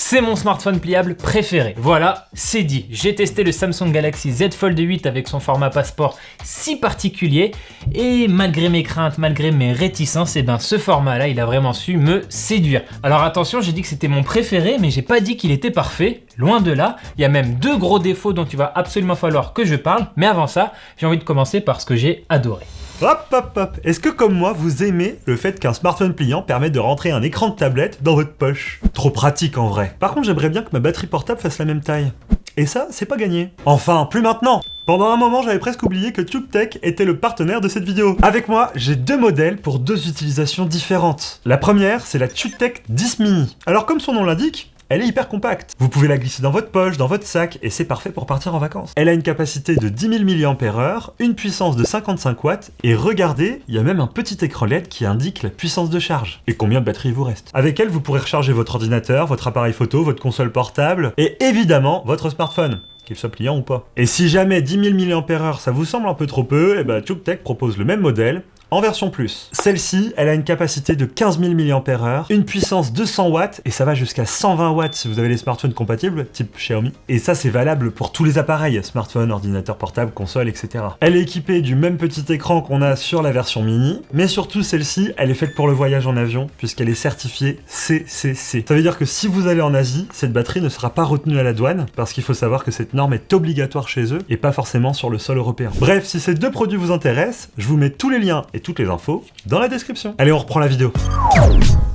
c'est mon smartphone pliable préféré. Voilà, c'est dit. J'ai testé le Samsung Galaxy Z Fold 8 avec son format passeport si particulier et malgré mes craintes, malgré mes réticences, et ben ce format-là, il a vraiment su me séduire. Alors attention, j'ai dit que c'était mon préféré, mais j'ai pas dit qu'il était parfait. Loin de là, il y a même 2 gros défauts dont il va absolument falloir que je parle. Mais avant ça, j'ai envie de commencer par ce que j'ai adoré. Hop hop hop. Est-ce que comme moi, vous aimez le fait qu'un smartphone pliant permet de rentrer un écran de tablette dans votre poche? Trop pratique en vrai. Par contre, j'aimerais bien que ma batterie portable fasse la même taille. Et ça, c'est pas gagné. Enfin, plus maintenant. Pendant un moment, j'avais presque oublié que TubeTech était le partenaire de cette vidéo. Avec moi, j'ai 2 modèles pour 2 utilisations différentes. La première, c'est la TubeTech 10 Mini. Alors comme son nom l'indique, elle est hyper compacte. Vous pouvez la glisser dans votre poche, dans votre sac, et c'est parfait pour partir en vacances. Elle a une capacité de 10 000 mAh, une puissance de 55 watts, et regardez, il y a même un petit écran LED qui indique la puissance de charge, et combien de batterie il vous reste. Avec elle, vous pourrez recharger votre ordinateur, votre appareil photo, votre console portable, et évidemment, votre smartphone, qu'il soit pliant ou pas. Et si jamais 10 000 mAh ça vous semble un peu trop peu, et ben TubeTech propose le même modèle, en version plus. Celle-ci, elle a une capacité de 15 000 mAh, une puissance de 100 watts, et ça va jusqu'à 120 watts si vous avez les smartphones compatibles, type Xiaomi. Et ça, c'est valable pour tous les appareils, smartphone, ordinateur portable, console, etc. Elle est équipée du même petit écran qu'on a sur la version mini, mais surtout celle-ci, elle est faite pour le voyage en avion, puisqu'elle est certifiée CCC. Ça veut dire que si vous allez en Asie, cette batterie ne sera pas retenue à la douane, parce qu'il faut savoir que cette norme est obligatoire chez eux, et pas forcément sur le sol européen. Bref, si ces 2 produits vous intéressent, je vous mets tous les liens et toutes les infos dans la description. Allez, on reprend la vidéo.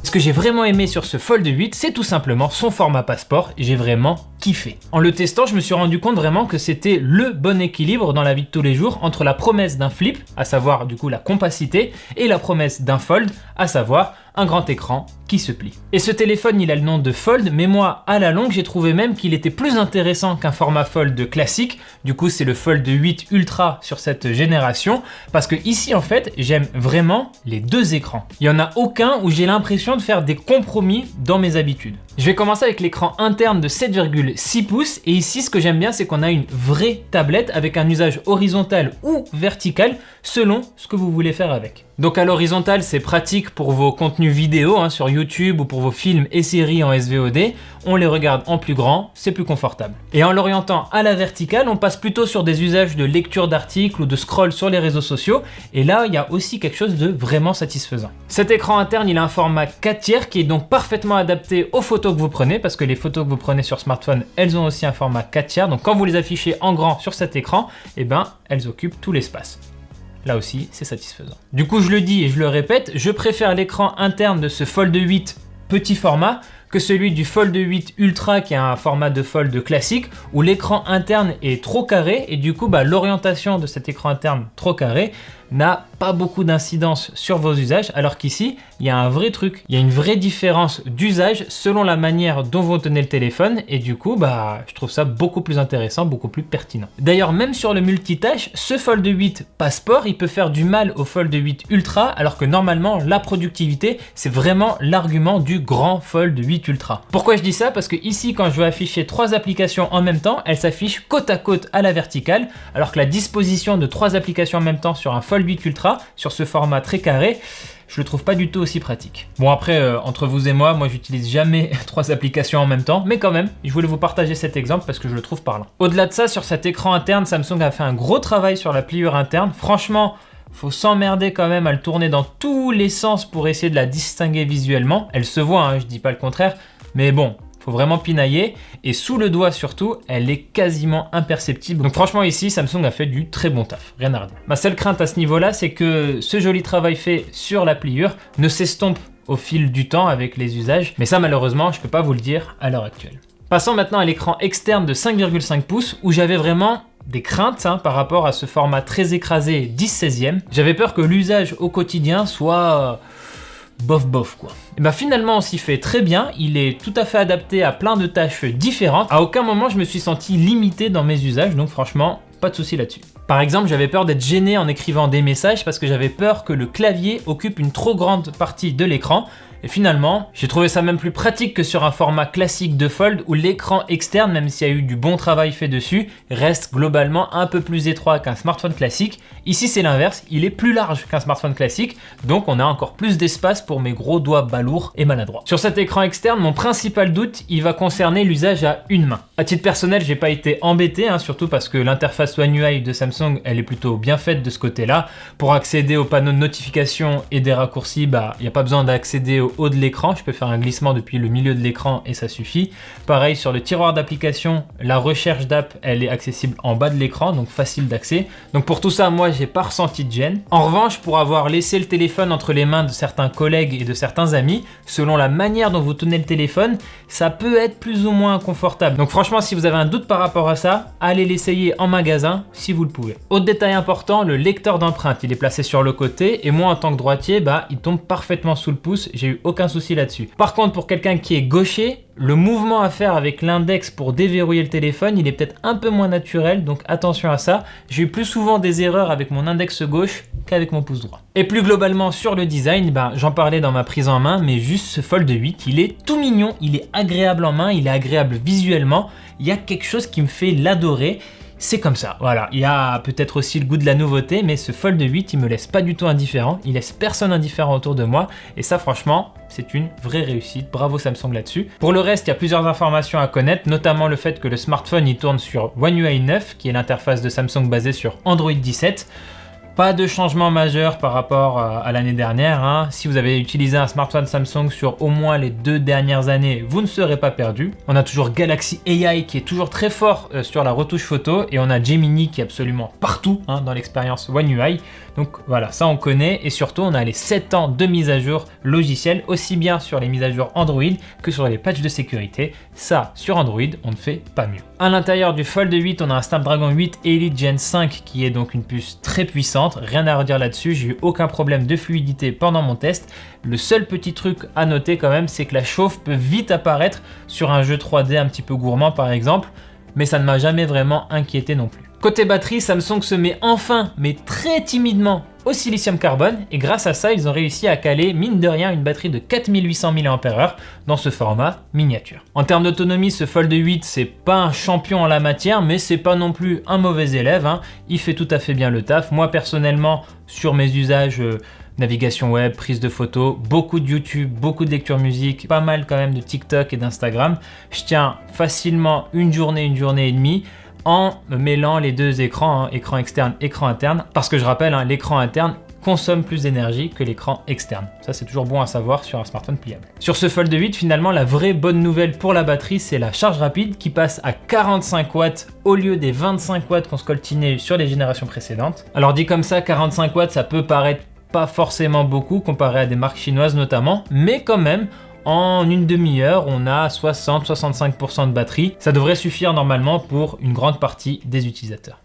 Ce que j'ai vraiment aimé sur ce Fold 8, c'est tout simplement son format passeport. J'ai vraiment kiffé. En le testant, je me suis rendu compte vraiment que c'était le bon équilibre dans la vie de tous les jours entre la promesse d'un flip, à savoir du coup la compacité, et la promesse d'un fold, à savoir un grand écran qui se plie. Et ce téléphone, il a le nom de Fold, mais moi, à la longue, j'ai trouvé même qu'il était plus intéressant qu'un format Fold classique. Du coup, c'est le Fold 8 Ultra sur cette génération, parce que ici, en fait, j'aime vraiment les 2 écrans. Il n'y en a aucun où j'ai l'impression de faire des compromis dans mes habitudes. Je vais commencer avec l'écran interne de 7,6 pouces, et ici, ce que j'aime bien, c'est qu'on a une vraie tablette avec un usage horizontal ou vertical, selon ce que vous voulez faire avec. Donc à l'horizontale, c'est pratique pour vos contenus vidéo sur YouTube ou pour vos films et séries en SVOD. On les regarde en plus grand, c'est plus confortable. Et en l'orientant à la verticale, on passe plutôt sur des usages de lecture d'articles ou de scroll sur les réseaux sociaux. Et là, il y a aussi quelque chose de vraiment satisfaisant. Cet écran interne, il a un format 4/3 qui est donc parfaitement adapté aux photos que vous prenez, parce que les photos que vous prenez sur smartphone, elles ont aussi un format 4/3. Donc quand vous les affichez en grand sur cet écran, eh ben, elles occupent tout l'espace. Là aussi, c'est satisfaisant. Du coup, je le dis et je le répète, je préfère l'écran interne de ce Fold 8 petit format que celui du Fold 8 Ultra qui a un format de Fold classique où l'écran interne est trop carré et du coup, l'orientation de cet écran interne trop carré n'a pas beaucoup d'incidence sur vos usages, alors qu'ici, il y a un vrai truc. Il y a une vraie différence d'usage selon la manière dont vous tenez le téléphone et du coup, je trouve ça beaucoup plus intéressant, beaucoup plus pertinent. D'ailleurs, même sur le multitâche, ce Fold 8 Passport, il peut faire du mal au Fold 8 Ultra, alors que normalement, la productivité, c'est vraiment l'argument du grand Fold 8 Ultra. Pourquoi je dis ça? Parce que ici, quand je veux afficher 3 applications en même temps, elles s'affichent côte à côte à la verticale, alors que la disposition de 3 applications en même temps sur un Fold 8 Ultra, sur ce format très carré, je le trouve pas du tout aussi pratique. Bon après, entre vous et moi j'utilise jamais 3 applications en même temps, mais quand même, je voulais vous partager cet exemple parce que je le trouve parlant. Au-delà de ça, sur cet écran interne, Samsung a fait un gros travail sur la pliure interne. Franchement, faut s'emmerder quand même à le tourner dans tous les sens pour essayer de la distinguer visuellement. Elle se voit, je dis pas le contraire, mais bon, faut vraiment pinailler, et sous le doigt surtout, elle est quasiment imperceptible. Donc franchement ici, Samsung a fait du très bon taf, rien à redire. Ma seule crainte à ce niveau-là, c'est que ce joli travail fait sur la pliure ne s'estompe au fil du temps avec les usages, mais ça malheureusement, je peux pas vous le dire à l'heure actuelle. Passons maintenant à l'écran externe de 5,5 pouces, où j'avais vraiment des craintes par rapport à ce format très écrasé 10/16e. J'avais peur que l'usage au quotidien soit bof quoi. Et finalement on s'y fait très bien, il est tout à fait adapté à plein de tâches différentes. À aucun moment je me suis senti limité dans mes usages, donc franchement, pas de souci là-dessus. Par exemple, j'avais peur d'être gêné en écrivant des messages parce que j'avais peur que le clavier occupe une trop grande partie de l'écran. Et finalement, j'ai trouvé ça même plus pratique que sur un format classique de Fold où l'écran externe, même s'il y a eu du bon travail fait dessus, reste globalement un peu plus étroit qu'un smartphone classique. Ici c'est l'inverse, il est plus large qu'un smartphone classique, donc on a encore plus d'espace pour mes gros doigts balourds et maladroits. Sur cet écran externe, mon principal doute, il va concerner l'usage à une main. À titre personnel, j'ai pas été embêté, surtout parce que l'interface One UI de Samsung, elle est plutôt bien faite de ce côté-là. Pour accéder au panneau de notification et des raccourcis, il n'y a pas besoin d'accéder au haut de l'écran, je peux faire un glissement depuis le milieu de l'écran et ça suffit. Pareil sur le tiroir d'application, la recherche d'app, elle est accessible en bas de l'écran, donc facile d'accès. Donc pour tout ça, moi j'ai pas ressenti de gêne. En revanche, pour avoir laissé le téléphone entre les mains de certains collègues et de certains amis, selon la manière dont vous tenez le téléphone, ça peut être plus ou moins inconfortable. Donc franchement, si vous avez un doute par rapport à ça, allez l'essayer en magasin si vous le pouvez. Autre détail important, le lecteur d'empreintes, il est placé sur le côté et moi en tant que droitier, il tombe parfaitement sous le pouce, j'ai eu aucun souci là-dessus. Par contre, pour quelqu'un qui est gaucher, le mouvement à faire avec l'index pour déverrouiller le téléphone, il est peut-être un peu moins naturel, donc attention à ça. J'ai eu plus souvent des erreurs avec mon index gauche qu'avec mon pouce droit. Et plus globalement sur le design, j'en parlais dans ma prise en main, mais juste ce Fold 8, il est tout mignon, il est agréable en main, il est agréable visuellement, il y a quelque chose qui me fait l'adorer. C'est comme ça, voilà. Il y a peut-être aussi le goût de la nouveauté, mais ce Fold 8, il me laisse pas du tout indifférent. Il laisse personne indifférent autour de moi. Et ça, franchement, c'est une vraie réussite. Bravo Samsung là-dessus. Pour le reste, il y a plusieurs informations à connaître, notamment le fait que le smartphone, il tourne sur One UI 9, qui est l'interface de Samsung basée sur Android 17. Pas de changement majeur par rapport à l'année dernière. Si vous avez utilisé un smartphone Samsung sur au moins les 2 dernières années, vous ne serez pas perdu. On a toujours Galaxy AI qui est toujours très fort sur la retouche photo et on a Gemini qui est absolument partout dans l'expérience One UI. Donc voilà, ça on connaît et surtout on a les 7 ans de mise à jour logicielle, aussi bien sur les mises à jour Android que sur les patchs de sécurité. Ça, sur Android, on ne fait pas mieux. À l'intérieur du Fold 8, on a un Snapdragon 8 Elite Gen 5 qui est donc une puce très puissante. Rien à redire là-dessus, j'ai eu aucun problème de fluidité pendant mon test. Le seul petit truc à noter quand même, c'est que la chauffe peut vite apparaître sur un jeu 3D un petit peu gourmand par exemple, mais ça ne m'a jamais vraiment inquiété non plus. Côté batterie, Samsung se met enfin, mais très timidement, au silicium carbone et grâce à ça, ils ont réussi à caler, mine de rien, une batterie de 4800 mAh dans ce format miniature. En termes d'autonomie, ce Fold 8, c'est pas un champion en la matière, mais c'est pas non plus un mauvais élève. Il fait tout à fait bien le taf. Moi, personnellement, sur mes usages navigation web, prise de photos, beaucoup de YouTube, beaucoup de lecture musique, pas mal quand même de TikTok et d'Instagram. Je tiens facilement une journée et demie en mêlant les deux écrans, écran externe, écran interne, parce que je rappelle, l'écran interne consomme plus d'énergie que l'écran externe. Ça, c'est toujours bon à savoir sur un smartphone pliable. Sur ce Fold 8, finalement, la vraie bonne nouvelle pour la batterie, c'est la charge rapide qui passe à 45 watts au lieu des 25 watts qu'on se coltinait sur les générations précédentes. Alors dit comme ça, 45 watts, ça peut paraître pas forcément beaucoup comparé à des marques chinoises notamment, mais quand même, en une demi-heure, on a 60-65% de batterie. Ça devrait suffire normalement pour une grande partie des utilisateurs.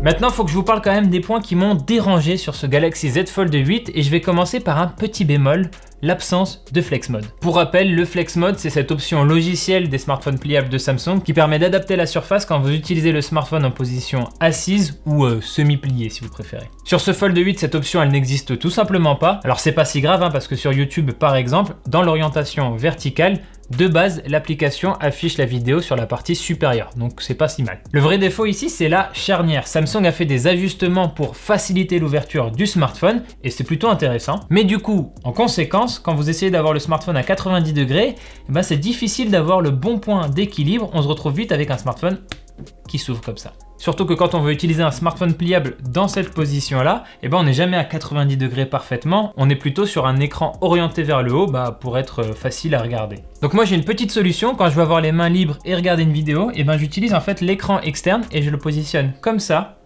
Maintenant, il faut que je vous parle quand même des points qui m'ont dérangé sur ce Galaxy Z Fold 8 et je vais commencer par un petit bémol, l'absence de Flex Mode. Pour rappel, le Flex Mode, c'est cette option logicielle des smartphones pliables de Samsung qui permet d'adapter la surface quand vous utilisez le smartphone en position assise ou semi-pliée si vous préférez. Sur ce Fold 8, cette option, elle n'existe tout simplement pas. Alors c'est pas si grave parce que sur YouTube, par exemple, dans l'orientation verticale, de base, l'application affiche la vidéo sur la partie supérieure, donc c'est pas si mal. Le vrai défaut ici, c'est la charnière. Samsung a fait des ajustements pour faciliter l'ouverture du smartphone et c'est plutôt intéressant. Mais du coup, en conséquence, quand vous essayez d'avoir le smartphone à 90 degrés, c'est difficile d'avoir le bon point d'équilibre. On se retrouve vite avec un smartphone qui s'ouvre comme ça. Surtout que quand on veut utiliser un smartphone pliable dans cette position-là, on n'est jamais à 90 degrés parfaitement, on est plutôt sur un écran orienté vers le haut pour être facile à regarder. Donc moi j'ai une petite solution, quand je veux avoir les mains libres et regarder une vidéo, j'utilise en fait l'écran externe et je le positionne comme ça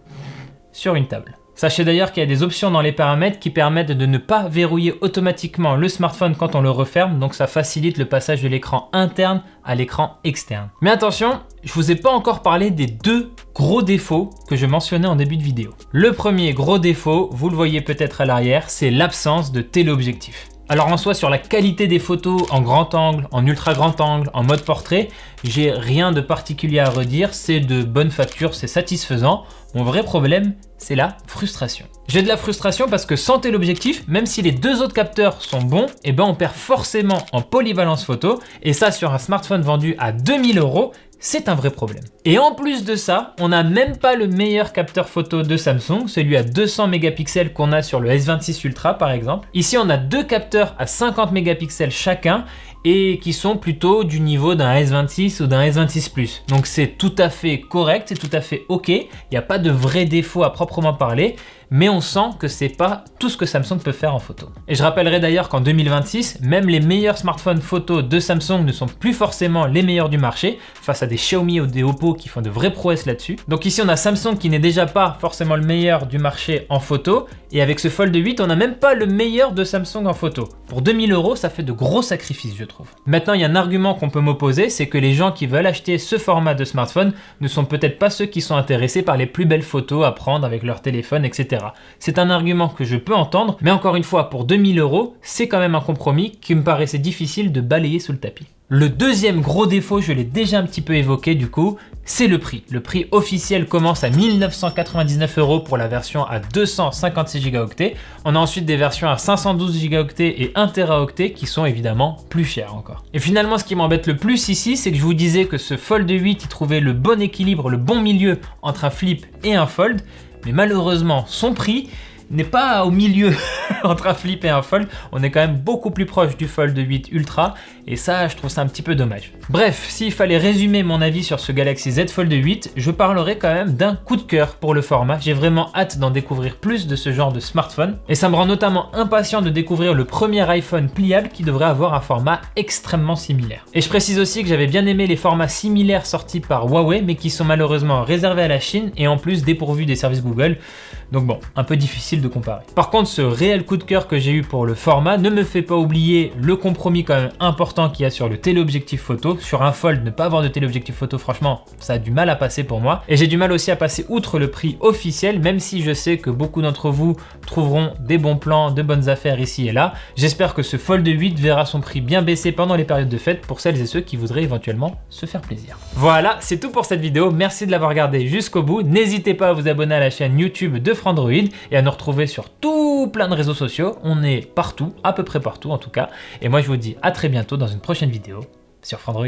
sur une table. Sachez d'ailleurs qu'il y a des options dans les paramètres qui permettent de ne pas verrouiller automatiquement le smartphone quand on le referme, donc ça facilite le passage de l'écran interne à l'écran externe. Mais attention, je vous ai pas encore parlé des 2 gros défauts que je mentionnais en début de vidéo. Le premier gros défaut, vous le voyez peut-être à l'arrière, c'est l'absence de téléobjectif. Alors en soi, sur la qualité des photos en grand angle, en ultra grand angle, en mode portrait, j'ai rien de particulier à redire, c'est de bonne facture, c'est satisfaisant. Mon vrai problème, c'est la frustration. J'ai de la frustration parce que sans téléobjectif, même si les deux autres capteurs sont bons, eh ben on perd forcément en polyvalence photo, et ça sur un smartphone vendu à 2000 €, c'est un vrai problème. Et en plus de ça, on n'a même pas le meilleur capteur photo de Samsung, celui à 200 mégapixels qu'on a sur le S26 Ultra par exemple. Ici, on a deux capteurs à 50 mégapixels chacun et qui sont plutôt du niveau d'un S26 ou d'un S26 Plus. Donc c'est tout à fait correct, c'est tout à fait ok, il n'y a pas de vrai défaut à proprement parler, mais on sent que c'est pas tout ce que Samsung peut faire en photo. Et je rappellerai d'ailleurs qu'en 2026, même les meilleurs smartphones photo de Samsung ne sont plus forcément les meilleurs du marché, face à des Xiaomi ou des Oppo qui font de vraies prouesses là-dessus. Donc ici on a Samsung qui n'est déjà pas forcément le meilleur du marché en photo, et avec ce Fold 8, on n'a même pas le meilleur de Samsung en photo. Pour 2000 €, ça fait de gros sacrifices, je trouve. Maintenant, il y a un argument qu'on peut m'opposer, c'est que les gens qui veulent acheter ce format de smartphone ne sont peut-être pas ceux qui sont intéressés par les plus belles photos à prendre avec leur téléphone, etc. C'est un argument que je peux entendre, mais encore une fois, pour 2000 €, c'est quand même un compromis qui me paraissait difficile de balayer sous le tapis. Le deuxième gros défaut, je l'ai déjà un petit peu évoqué du coup, c'est le prix. Le prix officiel commence à 1999 € pour la version à 256 Go. On a ensuite des versions à 512 Go et 1 Teraoctet qui sont évidemment plus chères encore. Et finalement, ce qui m'embête le plus ici, c'est que je vous disais que ce Fold 8, il trouvait le bon équilibre, le bon milieu entre un flip et un fold, mais malheureusement, son prix n'est pas au milieu entre un flip et un fold, on est quand même beaucoup plus proche du Fold 8 Ultra et ça je trouve ça un petit peu dommage. Bref, s'il fallait résumer mon avis sur ce Galaxy Z Fold 8, je parlerai quand même d'un coup de cœur pour le format. J'ai vraiment hâte d'en découvrir plus de ce genre de smartphone et ça me rend notamment impatient de découvrir le premier iPhone pliable qui devrait avoir un format extrêmement similaire. Et je précise aussi que j'avais bien aimé les formats similaires sortis par Huawei mais qui sont malheureusement réservés à la Chine et en plus dépourvus des services Google. Donc bon, un peu difficile de comparer. Par contre, ce réel coup de cœur que j'ai eu pour le format ne me fait pas oublier le compromis quand même important qu'il y a sur le téléobjectif photo. Sur un Fold, ne pas avoir de téléobjectif photo, franchement, ça a du mal à passer pour moi. Et j'ai du mal aussi à passer outre le prix officiel, même si je sais que beaucoup d'entre vous trouveront des bons plans, de bonnes affaires ici et là. J'espère que ce Fold 8 verra son prix bien baisser pendant les périodes de fête pour celles et ceux qui voudraient éventuellement se faire plaisir. Voilà, c'est tout pour cette vidéo. Merci de l'avoir regardé jusqu'au bout. N'hésitez pas à vous abonner à la chaîne YouTube de Frandroid et à nous retrouver sur tout plein de réseaux sociaux. On est partout, à peu près partout en tout cas. Et moi je vous dis à très bientôt dans une prochaine vidéo sur Frandroid.